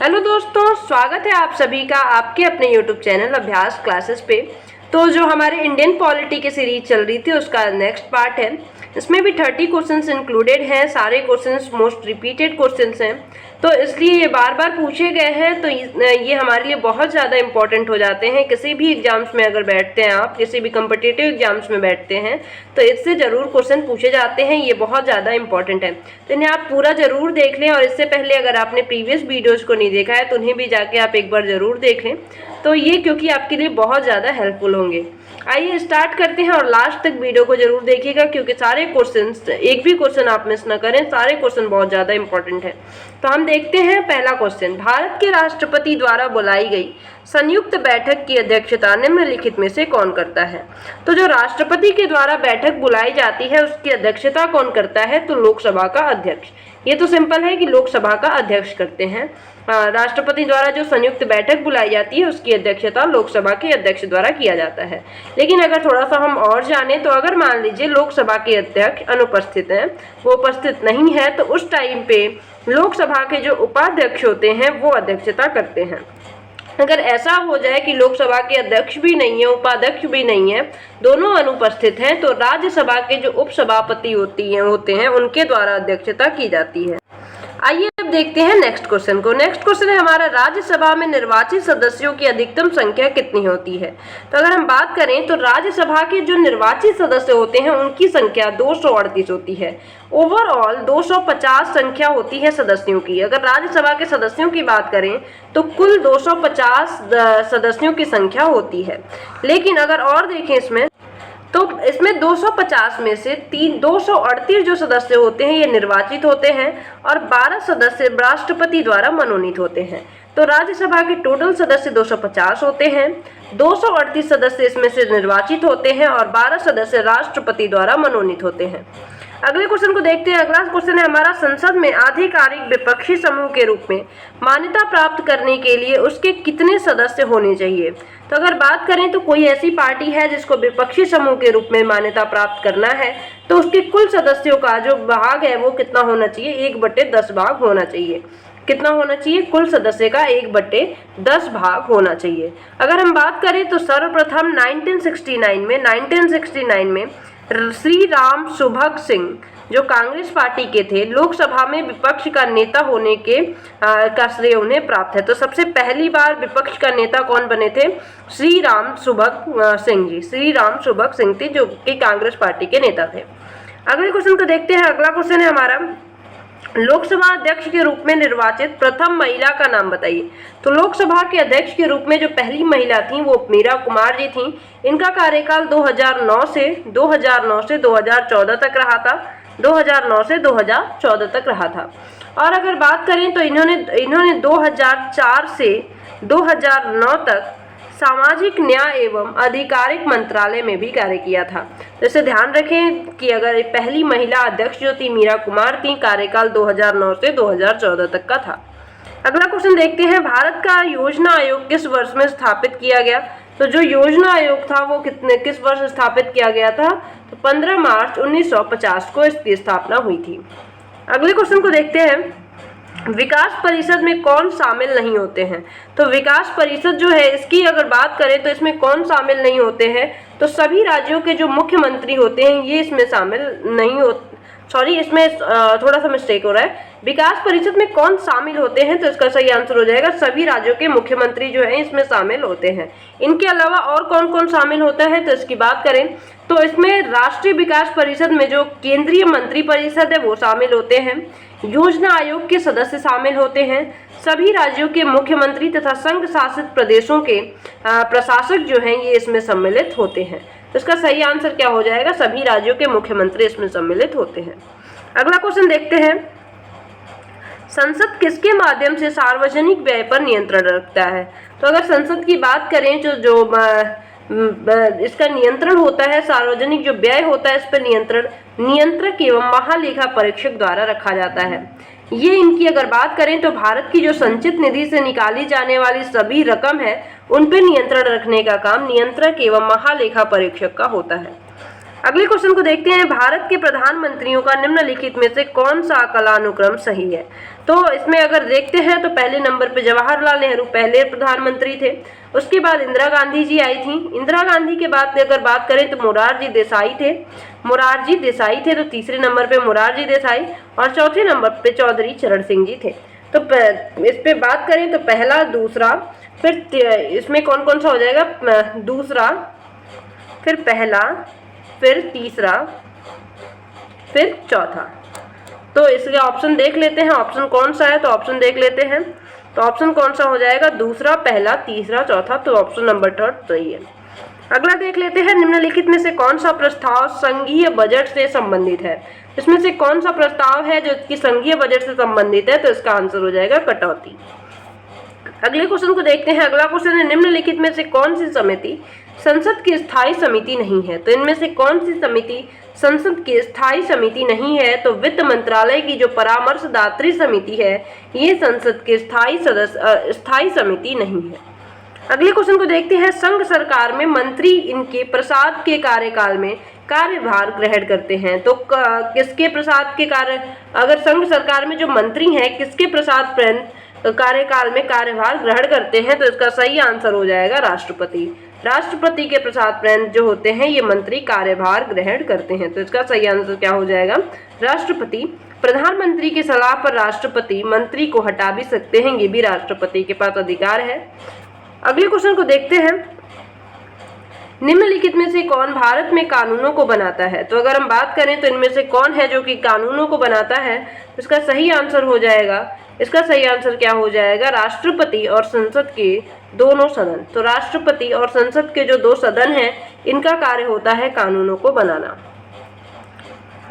Hello दोस्तों, स्वागत है आप सभी का आपके अपने YouTube चैनल अभ्यास क्लासेस पे। तो जो हमारे इंडियन पॉलिटी की सीरीज चल रही थी उसका नेक्स्ट पार्ट है। इसमें भी 30 क्वेश्चंस इंक्लूडेड हैं। सारे क्वेश्चंस मोस्ट रिपीटेड क्वेश्चंस हैं, तो इसलिए ये बार बार पूछे गए हैं। तो ये हमारे लिए बहुत ज़्यादा इंपॉर्टेंट हो जाते हैं। किसी भी एग्जाम्स में अगर बैठते हैं, आप किसी भी कम्पिटिटिव एग्जाम्स में बैठते हैं तो इससे ज़रूर क्वेश्चन पूछे जाते हैं। ये बहुत ज़्यादा इंपॉर्टेंट है, तो इन्हें आप पूरा ज़रूर देख लें। और इससे पहले अगर आपने प्रीवियस वीडियोज़ को नहीं देखा है तो उन्हें भी जाके आप एक बार ज़रूर देख लें, तो ये क्योंकि आपके लिए बहुत ज़्यादा हेल्पफुल होंगे। आइए स्टार्ट करते हैं और लास्ट तक वीडियो को जरूर देखिएगा, क्योंकि सारे क्वेश्चंस, एक भी क्वेश्चन आप मिस न करें। सारे क्वेश्चन बहुत ज़्यादा इंपॉर्टेंट है। तो हम देखते हैं पहला क्वेश्चन। भारत के राष्ट्रपति द्वारा बुलाई गई संयुक्त बैठक की अध्यक्षता निम्नलिखित में से कौन करता है? तो जो राष्ट्रपति के द्वारा बैठक बुलाई जाती है उसकी अध्यक्षता कौन करता है? तो लोकसभा का अध्यक्ष। ये तो सिंपल है कि लोकसभा का अध्यक्ष करते हैं। राष्ट्रपति द्वारा जो संयुक्त बैठक बुलाई जाती है उसकी अध्यक्षता लोकसभा के अध्यक्ष द्वारा किया जाता है। लेकिन अगर थोड़ा सा हम और जाने तो अगर मान लीजिए लोकसभा के अध्यक्ष अनुपस्थित हैं, वो उपस्थित नहीं है, तो उस टाइम पे लोकसभा के जो उपाध्यक्ष होते हैं वो अध्यक्षता करते हैं। अगर ऐसा हो जाए कि लोकसभा के अध्यक्ष भी नहीं है, उपाध्यक्ष भी नहीं है, दोनों अनुपस्थित हैं, तो राज्यसभा के जो उपसभापति होते हैं उनके द्वारा अध्यक्षता की जाती है। आइए अब देखते हैं नेक्स्ट क्वेश्चन को। नेक्स्ट क्वेश्चन है हमारा, राज्यसभा में निर्वाचित सदस्यों की अधिकतम संख्या कितनी होती है? तो अगर हम बात करें तो राज्यसभा के जो निर्वाचित सदस्य होते हैं उनकी संख्या 238 होती है। ओवरऑल 250 संख्या होती है सदस्यों की। अगर राज्यसभा के सदस्यों की बात करें तो कुल 250 सदस्यों की संख्या होती है। लेकिन अगर और देखें इसमें, तो इसमें 250 में से 238 जो सदस्य होते हैं ये निर्वाचित होते हैं और 12 सदस्य राष्ट्रपति द्वारा मनोनीत होते हैं। तो राज्यसभा के टोटल सदस्य 250 होते हैं, 238 सदस्य इसमें से निर्वाचित होते हैं और 12 सदस्य राष्ट्रपति द्वारा मनोनीत होते हैं। अगले क्वेश्चन को देखते हैं। अगला क्वेश्चन है हमारा, संसद में आधिकारिक विपक्षी समूह के रूप में मान्यता प्राप्त करने के लिए उसके कितने सदस्य होने चाहिए? तो अगर बात करें तो कोई ऐसी पार्टी है जिसको विपक्षी समूह के रूप में मान्यता प्राप्त करना है तो उसके कुल सदस्यों का जो भाग है वो कितना होना चाहिए? 1/10 भाग होना चाहिए। कितना होना चाहिए? कुल सदस्य का 1/10 भाग होना चाहिए। अगर हम बात करें तो सर्वप्रथम 1969 में श्री राम सुभग सिंह जो कांग्रेस पार्टी के थे, लोकसभा में विपक्ष का नेता होने के का श्रेय उन्हें प्राप्त है। तो सबसे पहली बार विपक्ष का नेता कौन बने थे? श्री राम सुभग सिंह जी। श्री राम सुभग सिंह थे जो कि कांग्रेस पार्टी के नेता थे। अगले क्वेश्चन को देखते हैं। अगला क्वेश्चन है हमारा, लोकसभा अध्यक्ष के रूप में निर्वाचित प्रथम महिला का नाम बताइए। तो लोकसभा के अध्यक्ष के रूप में जो पहली महिला थी वो मीरा कुमार जी थी। इनका कार्यकाल 2009 से 2014 तक रहा था। 2009 से 2014 तक रहा था। और अगर बात करें तो इन्होंने 2004 से 2009 तक सामाजिक न्याय एवं आधिकारिक मंत्रालय में भी कार्य किया था। तो इसे ध्यान रखें कि अगर पहली महिला अध्यक्ष जो थी मीरा कुमार थी, कार्यकाल 2009 से 2014 तक का था। अगला क्वेश्चन देखते हैं, भारत का योजना आयोग किस वर्ष में स्थापित किया गया? तो जो योजना आयोग था वो किस वर्ष स्थापित किया गया था? तो 15 मार्च 1950 को इसकी स्थापना हुई थी। अगले क्वेश्चन को देखते हैं, विकास परिषद में कौन शामिल नहीं होते हैं? तो विकास परिषद जो है इसकी अगर बात करें तो इसमें कौन शामिल नहीं होते हैं? तो सभी राज्यों के जो मुख्यमंत्री होते हैं ये इसमें शामिल नहीं होते। सॉरी, इसमें थोड़ा सा मिस्टेक हो रहा है। विकास परिषद में कौन शामिल होते हैं? तो इसका सही आंसर हो जाएगा सभी राज्यों के मुख्यमंत्री जो है इसमें शामिल होते हैं। इनके अलावा और कौन कौन शामिल होता है तो इसकी बात करें तो इसमें राष्ट्रीय विकास परिषद में जो केंद्रीय मंत्री परिषद है वो शामिल होते हैं, योजना आयोग के सदस्य शामिल होते हैं, सभी राज्यों के मुख्यमंत्री तथा संघ शासित प्रदेशों के प्रशासक जो हैं ये इसमें सम्मिलित होते हैं। तो इसका सही आंसर क्या हो जाएगा? सभी राज्यों के मुख्यमंत्री इसमें सम्मिलित होते हैं। अगला क्वेश्चन देखते हैं, संसद किसके माध्यम से सार्वजनिक व्यय पर नियंत्रण रखता है? तो अगर संसद की बात करें जो इसका नियंत्रण होता है, सार्वजनिक जो व्यय होता है इस पर नियंत्रण नियंत्रक एवं महालेखा परीक्षक द्वारा रखा जाता है। ये इनकी अगर बात करें तो भारत की जो संचित निधि से निकाली जाने वाली सभी रकम है उन पर नियंत्रण रखने का काम नियंत्रक एवं महालेखा परीक्षक का होता है। अगले क्वेश्चन को देखते हैं, भारत के प्रधानमंत्रियों का निम्नलिखित में से कौन सा कालानुक्रम सही है। तो इसमें अगर देखते हैं तो पहले नंबर पे जवाहरलाल नेहरू पहले प्रधानमंत्री थे, उसके बाद इंदिरा गांधी जी आई थी, इंदिरा गांधी के बाद अगर बात करें तो मोरारजी देसाई थे, तो तीसरे नंबर पे मोरारजी देसाई और चौथे नंबर पे चौधरी चरण सिंह जी थे। तो इस पे बात करें तो पहला, दूसरा, फिर इसमें कौन कौन सा हो जाएगा, दूसरा, फिर पहला, फिर तीसरा, फिर चौथा। तो इसके ऑप्शन देख लेते हैं, ऑप्शन कौन सा है, तो ऑप्शन देख लेते हैं। तो ऑप्शन कौन सा हो जाएगा, दूसरा, पहला, तीसरा, चौथा, तो ऑप्शन नंबर 3 सही है। अगला देख लेते हैं, निम्नलिखित में से कौन सा प्रस्ताव संघीय बजट से संबंधित है। इसमें से कौन सा प्रस्ताव है जो कि संघीय बजट से संबंधित है, तो इसका आंसर हो जाएगा कटौती। अगले क्वेश्चन को देखते हैं, अगला क्वेश्चन है, निम्नलिखित में से कौन सी समिति संसद की स्थायी समिति नहीं है। तो इनमें से कौन सी समिति संसद की स्थायी समिति नहीं है, तो वित्त मंत्रालय की जो परामर्शदात्री समिति है, ये संसद की स्थायी समिति नहीं है। अगले क्वेश्चन को देखते हैं, संघ सरकार में मंत्री इनके प्रसाद के कार्यकाल में कार्यभार ग्रहण करते हैं। तो किसके प्रसाद के कार्य, अगर संघ सरकार में जो मंत्री हैं किसके प्रसाद कार्यकाल में कार्यभार ग्रहण करते हैं, तो इसका सही आंसर हो जाएगा राष्ट्रपति। राष्ट्रपति के प्रसाद जो होते हैं ये मंत्री कार्यभार ग्रहण करते हैं, तो इसका सही आंसर क्या हो जाएगा, राष्ट्रपति। प्रधानमंत्री की सलाह पर राष्ट्रपति मंत्री को हटा भी सकते हैं, ये भी राष्ट्रपति के पास अधिकार है। अगले क्वेश्चन को देखते हैं, निम्नलिखित में से कौन भारत में कानूनों को बनाता है। तो अगर हम बात करें तो इनमें से कौन है जो कि कानूनों को बनाता है, तो इसका सही आंसर हो जाएगा, इसका सही आंसर क्या हो जाएगा, राष्ट्रपति और संसद के दोनों सदन। तो राष्ट्रपति और संसद के जो 2 सदन हैं इनका कार्य होता है कानूनों को बनाना।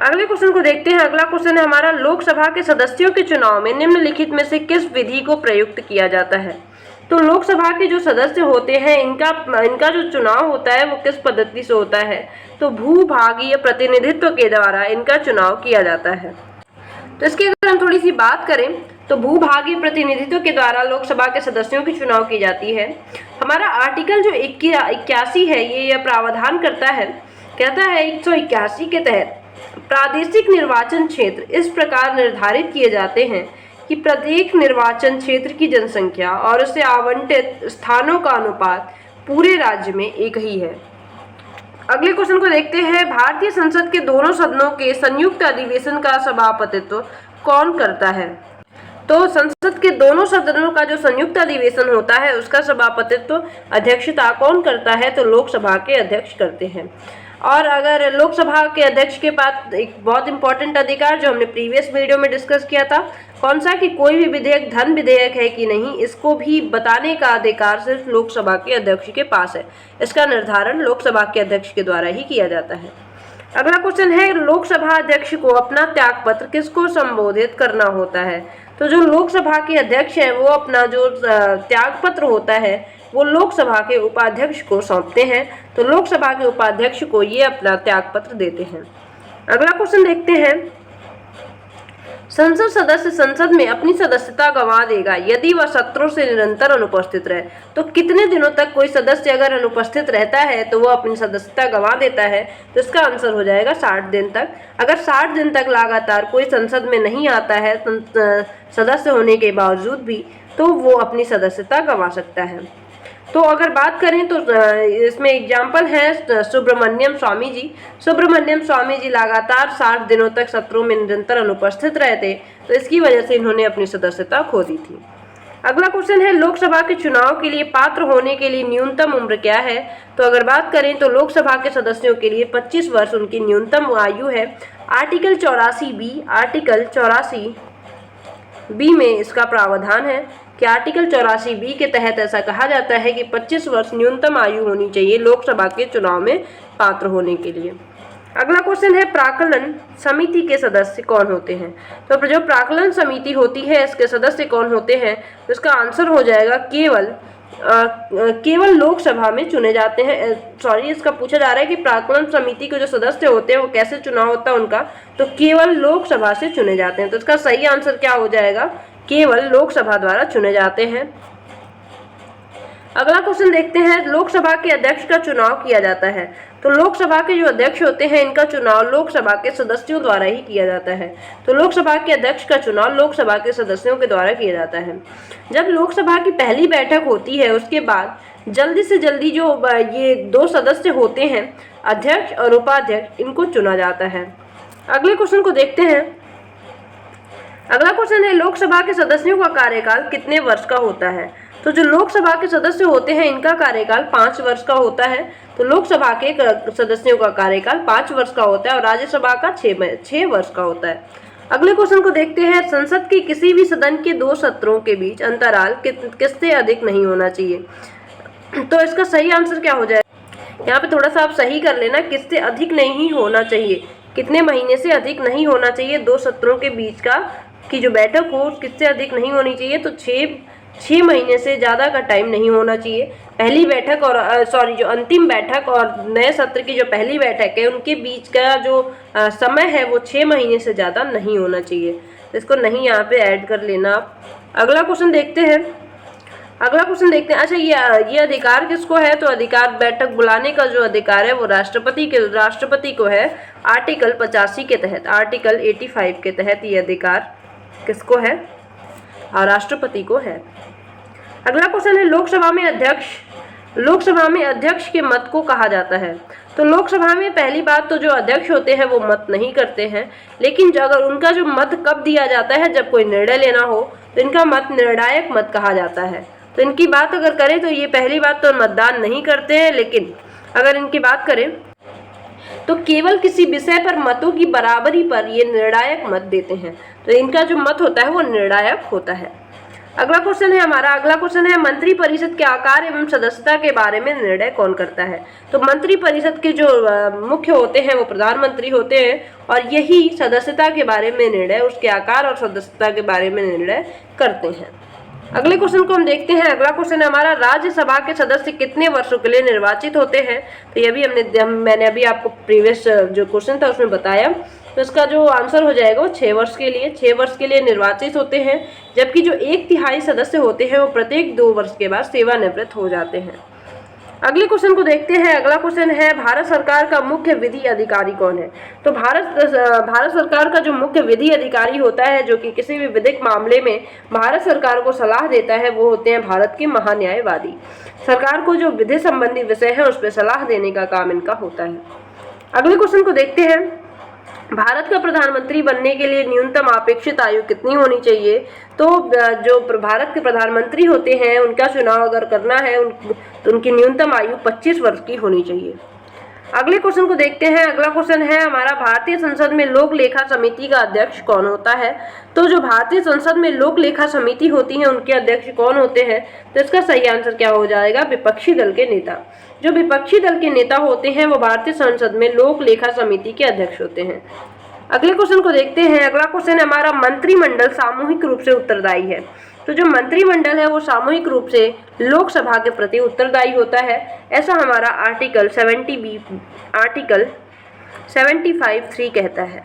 अगले क्वेश्चन को देखते हैं, अगला क्वेश्चन है हमारा, लोकसभा के सदस्यों के चुनाव में निम्नलिखित में से किस विधि को प्रयुक्त किया जाता है। तो लोकसभा के जो सदस्य होते हैं इनका जो चुनाव होता है वो किस पद्धति से होता है, तो भूभागीय प्रतिनिधित्व के द्वारा इनका चुनाव किया जाता है। तो इसकी अगर हम थोड़ी सी बात करें तो भूभागीय प्रतिनिधित्व के द्वारा लोकसभा के सदस्यों की चुनाव की जाती है। हमारा आर्टिकल जो 81 है ये प्रावधान करता है, कहता है 181 के तहत प्रादेशिक निर्वाचन क्षेत्र इस प्रकार निर्धारित किए जाते हैं कि प्रत्येक निर्वाचन क्षेत्र की जनसंख्या और उसे आवंटित स्थानों का अनुपात पूरे राज्य में एक ही है। अगले क्वेश्चन को देखते हैं, भारतीय संसद के दोनों सदनों के संयुक्त अधिवेशन का सभापतित्व कौन करता है। तो संसद के दोनों सदनों का जो संयुक्त अधिवेशन होता है उसका सभापतित्व अध्यक्षता कौन करता है, तो लोकसभा के अध्यक्ष करते हैं। और अगर लोकसभा के अध्यक्ष के पास एक बहुत इंपॉर्टेंट अधिकार जो हमने प्रीवियस वीडियो में डिस्कस किया था, कौन सा, कि कोई भी विधेयक धन विधेयक है कि नहीं, इसको भी बताने का अधिकार सिर्फ लोकसभा के अध्यक्ष के पास है। इसका निर्धारण लोकसभा के अध्यक्ष के द्वारा ही किया जाता है। अगला क्वेश्चन है, लोकसभा अध्यक्ष को अपना त्यागपत्र किसको संबोधित करना होता है। तो जो लोकसभा के अध्यक्ष हैं वो अपना जो त्यागपत्र होता है वो लोकसभा के उपाध्यक्ष को सौंपते हैं। तो लोकसभा के उपाध्यक्ष को ये अपना त्यागपत्र देते हैं। अगला क्वेश्चन देखते हैं, संसद सदस्य संसद में अपनी सदस्यता गंवा देगा यदि वह सत्रों से निरंतर अनुपस्थित रहे। तो कितने दिनों तक कोई सदस्य अगर अनुपस्थित रहता है तो वह अपनी सदस्यता गंवा देता है, तो इसका आंसर हो जाएगा 60 दिन तक। अगर 60 दिन तक लगातार कोई संसद में नहीं आता है सदस्य होने के बावजूद भी, तो वो अपनी सदस्यता गंवा सकता है। तो अगर बात करें तो इसमें एग्जाम्पल है सुब्रमण्यम स्वामी जी। सुब्रमण्यम स्वामी जी लगातार 60 दिनों तक सत्रों में निरंतर अनुपस्थित रहे थे, तो इसकी वजह से इन्होंने अपनी सदस्यता खो दी थी। अगला क्वेश्चन है, लोकसभा के चुनाव के लिए पात्र होने के लिए न्यूनतम उम्र क्या है। तो अगर बात करें तो लोकसभा के सदस्यों के लिए 25 वर्ष उनकी न्यूनतम आयु है। आर्टिकल 84 बी में इसका प्रावधान है कि आर्टिकल 84 बी के तहत ऐसा कहा जाता है कि 25 वर्ष न्यूनतम आयु होनी चाहिए लोकसभा के चुनाव में पात्र होने के लिए। अगला क्वेश्चन है, प्राक्कलन समिति के सदस्य कौन होते हैं। तो जो प्राक्कलन समिति होती है इसके सदस्य कौन होते हैं, तो इसका आंसर हो जाएगा केवल लोकसभा में चुने जाते हैं। इसका पूछा जा रहा है कि प्राक्कलन समिति के जो सदस्य होते हैं वो कैसे चुनाव होता है उनका, तो केवल लोकसभा से चुने जाते हैं। तो इसका सही आंसर क्या हो जाएगा, केवल लोकसभा द्वारा चुने जाते हैं। अगला क्वेश्चन देखते हैं, लोकसभा के अध्यक्ष का चुनाव किया जाता है। तो लोकसभा के जो अध्यक्ष होते हैं इनका चुनाव लोकसभा के सदस्यों द्वारा ही किया जाता है। तो लोकसभा के अध्यक्ष का चुनाव लोकसभा के सदस्यों के द्वारा किया जाता है। जब लोकसभा की पहली बैठक होती है उसके बाद जल्दी से जल्दी जो ये 2 सदस्य होते हैं, अध्यक्ष और उपाध्यक्ष, इनको चुना जाता है। अगले क्वेश्चन को देखते हैं। अगला क्वेश्चन है लोकसभा के सदस्यों का कार्यकाल कितने वर्ष का होता है। तो जो लोकसभा के सदस्य होते हैं इनका कार्यकाल 5 वर्ष का होता है। तो लोकसभा के सदस्यों का कार्यकाल 5 वर्ष का होता है और राज्यसभा का 6 वर्ष का होता है। अगले क्वेश्चन को देखते हैं। संसद के किसी भी सदन के 2 सत्रों के बीच अंतराल किससे अधिक नहीं होना चाहिए। तो इसका सही आंसर क्या हो जाएगा, यहाँ पे थोड़ा सा आप सही कर लेना, किससे अधिक नहीं होना चाहिए, कितने महीने से अधिक नहीं होना चाहिए 2 सत्रों के बीच की जो बैठक हो किससे अधिक नहीं होनी चाहिए। तो 6 महीने से ज़्यादा का टाइम नहीं होना चाहिए। पहली बैठक और जो अंतिम बैठक और नए सत्र की जो पहली बैठक है उनके बीच का जो समय है वो 6 महीने से ज़्यादा नहीं होना चाहिए। तो इसको नहीं यहाँ पे ऐड कर लेना आप। अगला क्वेश्चन देखते हैं। अच्छा, ये अधिकार किसको है। तो अधिकार बैठक बुलाने का जो अधिकार है वो राष्ट्रपति को है। आर्टिकल 85 के तहत, आर्टिकल 85 के तहत ये अधिकार किसको है, राष्ट्रपति को है। अगला क्वेश्चन है लोकसभा में अध्यक्ष के मत को कहा जाता है। तो लोकसभा में पहली बात तो जो अध्यक्ष होते हैं वो मत नहीं करते हैं, लेकिन अगर उनका जो मत कब दिया जाता है, जब कोई निर्णय लेना हो तो इनका मत निर्णायक मत कहा जाता है। तो इनकी बात अगर करें तो ये पहली बात तो मतदान नहीं करते हैं, लेकिन अगर इनकी बात करें तो केवल किसी विषय पर मतों की बराबरी पर ये निर्णायक मत देते हैं। तो इनका जो मत होता है वो निर्णायक होता है। अगला क्वेश्चन है मंत्रिपरिषद के आकार एवं सदस्यता के बारे में निर्णय कौन करता है। तो मंत्रिपरिषद के जो मुख्य होते हैं वो प्रधानमंत्री होते हैं और यही सदस्यता के बारे में निर्णय, उसके आकार और सदस्यता के बारे में निर्णय करते हैं। अगले क्वेश्चन को हम देखते हैं। अगला क्वेश्चन है हमारा राज्यसभा के सदस्य कितने वर्षों के लिए निर्वाचित होते हैं। तो ये भी मैंने अभी आपको प्रीवियस जो क्वेश्चन था उसमें बताया। तो इसका जो आंसर हो जाएगा वो 6 वर्ष के लिए निर्वाचित होते हैं, जबकि जो 1/3 सदस्य होते हैं वो प्रत्येक 2 वर्ष के बाद सेवानिवृत्त हो जाते हैं। अगले क्वेश्चन को देखते हैं। अगला क्वेश्चन है भारत सरकार का मुख्य विधि अधिकारी कौन है। तो भारत सरकार का जो मुख्य विधि अधिकारी होता है, जो कि किसी भी विधिक मामले में भारत सरकार को सलाह देता है, वो होते हैं भारत के महान्यायवादी। सरकार को जो विधि संबंधी विषय है उस पर सलाह देने का काम इनका होता है। अगले क्वेश्चन को देखते हैं। भारत का प्रधानमंत्री बनने के लिए न्यूनतम अपेक्षित आयु कितनी होनी चाहिए। तो जो भारत के प्रधानमंत्री होते हैं उनका चुनाव अगर करना है तो उनकी न्यूनतम आयु 25 वर्ष की होनी चाहिए। अगले क्वेश्चन को देखते हैं। अगला क्वेश्चन है हमारा भारतीय संसद में लोक लेखा समिति का अध्यक्ष कौन होता है। तो जो भारतीय संसद में लोक लेखा समिति होती है उनके अध्यक्ष कौन होते हैं। तो इसका सही आंसर क्या हो जाएगा, विपक्षी दल के नेता। जो विपक्षी दल के नेता होते हैं वो भारतीय संसद में लोक लेखा समिति के अध्यक्ष होते हैं। अगले क्वेश्चन को देखते हैं। अगला क्वेश्चन है हमारा मंत्रिमंडल सामूहिक रूप से उत्तरदायी है। तो जो मंत्रिमंडल है वो सामूहिक रूप से लोकसभा के प्रति उत्तरदायी होता है। ऐसा हमारा आर्टिकल 75(3) कहता है।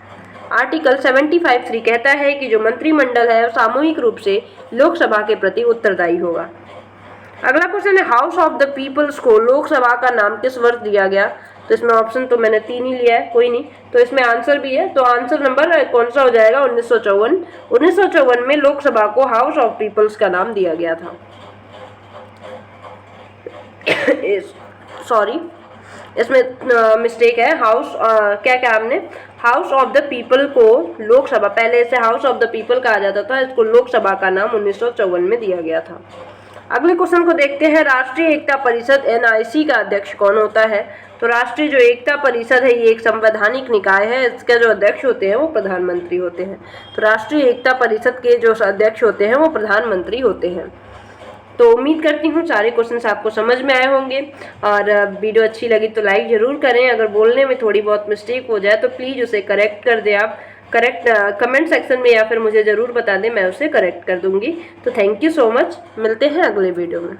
आर्टिकल 75(3) कहता है कि जो मंत्रिमंडल है वो सामूहिक रूप से लोकसभा के प्रति उत्तरदायी होगा। अगला क्वेश्चन है हाउस ऑफ द पीपल्स को लोकसभा का नाम किस वर्ष दिया गया। तो इसमें ऑप्शन तो मैंने 3 ही लिया है, कोई नहीं, तो इसमें आंसर भी है। तो आंसर नंबर कौन सा हो जाएगा, 1954। 1954 में लोकसभा को हाउस ऑफ पीपल्स का नाम दिया गया था। सॉरी, इसमें मिस्टेक है। क्या हमने हाउस ऑफ द पीपल को लोकसभा, पहले इसे हाउस ऑफ द पीपल कहा जाता था, इसको लोकसभा का नाम 1954 में दिया गया था। अगले क्वेश्चन को देखते हैं। राष्ट्रीय एकता परिषद NIC का अध्यक्ष कौन होता है। तो राष्ट्रीय जो एकता परिषद है ये एक संवैधानिक निकाय है, इसके जो अध्यक्ष होते हैं वो प्रधानमंत्री होते हैं। तो राष्ट्रीय एकता परिषद के जो अध्यक्ष होते हैं वो प्रधानमंत्री होते हैं। तो उम्मीद करती हूँ सारे क्वेश्चंस आपको समझ में आए होंगे और वीडियो अच्छी लगी तो लाइक ज़रूर करें। अगर बोलने में थोड़ी बहुत मिस्टेक हो जाए तो प्लीज़ उसे करेक्ट कर दें आप, कमेंट सेक्शन में, या फिर मुझे ज़रूर बता दें, मैं उसे करेक्ट कर दूंगी। तो थैंक यू सो मच, मिलते हैं अगले वीडियो में।